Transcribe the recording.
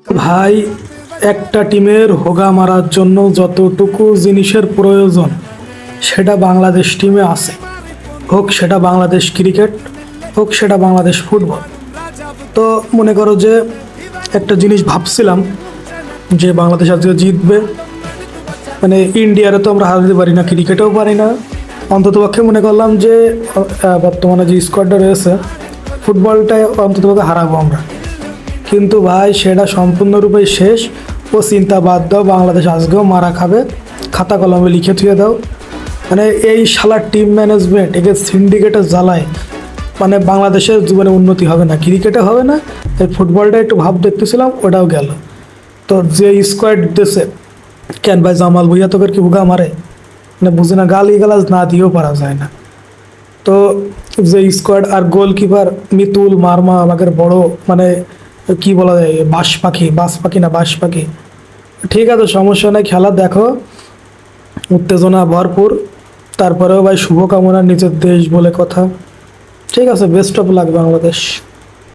ভাই, একটা টিমের হোগা মারার জন্য যতটুকু জিনিসের প্রয়োজন সেটা বাংলাদেশ টিমে আছে। হোক সেটা বাংলাদেশ ক্রিকেট, হোক সেটা বাংলাদেশ ফুটবল। তো মনে করো যে একটা জিনিস ভাবছিলাম যে বাংলাদেশ আজকে জিতবে, মানে ইন্ডিয়ারে তো আমরা হারাতে পারি না, ক্রিকেটেও পারি না। অন্ততপক্ষে মনে করলাম যে বর্তমানে যে স্কোয়াডটা রয়েছে ফুটবলটায় অন্ততপক্ষে হারাবো আমরা। কিন্তু ভাই সেটা সম্পূর্ণরূপে শেষ। ও চিন্তা বাদ দাও, বাংলাদেশ আজকেও মারা খাবে, খাতা কলমে লিখে থুয়ে দাও। মানে এই শালার টিম ম্যানেজমেন্ট একে সিন্ডিকেটে জ্বালায়, মানে বাংলাদেশের জীবনে উন্নতি হবে না, ক্রিকেটে হবে না। এই ফুটবলটা একটু ভাব দেখতেছিলাম, ওটাও গেল। তো যে স্কোয়াড দেশে কেন ভাই, জামাল ভুইয়া তোকে কি উগা মারে? মানে বুঝি না, গালি গালাজ না দিয়েও পারা যায় না। তো যে স্কোয়াড আর গোলকিপার মিতুল মারমা আমাদের বড়, মানে কি বলা যায়, বাস পাখি। ঠিক আছে, সমস্যা নেই, খেলা দেখো, উত্তেজনা ভরপুর। তারপরেও ভাই শুভকামনা, নিজের দেশ বলে কথা। ঠিক আছে, বেস্ট অফ লাক বাংলাদেশ।